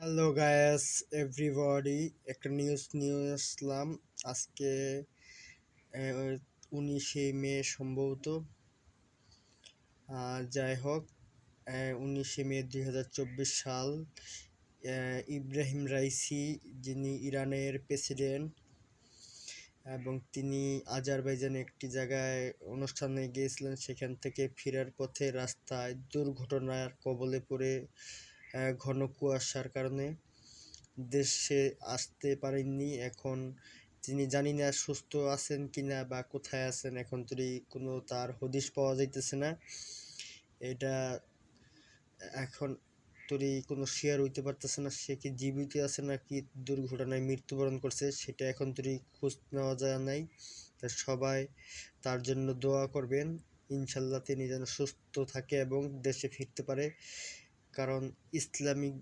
Hello Guys everybody, একটা news নিয়ে আসলাম আজকে। 19শে মে সম্ভবত। যাই হোক, 19শে মে 2024 সাল। ইব্রাহিম রাইসি, যিনি ইরানের প্রেসিডেন্ট, এবং তিনি আজারবাইজানে একটি জায়গায় অনুষ্ঠানে গিয়েছিলেন। সেখান থেকে ফেরার পথে রাস্তায় দুর্ঘটনার কবলে পড়ে ঘন কুয়াশার কারণে দেশে আসতে পারেননি। এখন তিনি জানি না সুস্থ আছেন কিনা বা কোথায় আছেন, এখন কোনো তার হদিশ পাওয়া যাইতেছে না। এটা এখন কোনো শেয়ার হইতে পারতেছে না, সে কি জীবিত আছে নাকি দুর্ঘটনায় মৃত্যুবরণ করছে, সেটা এখন খোঁজ নেওয়া যায় নাই। তা সবাই তার জন্য দোয়া করবেন, ইনশাল্লাহ তিনি যেন সুস্থ থাকে এবং দেশে ফিরতে পারে। কারণ ইসলামিক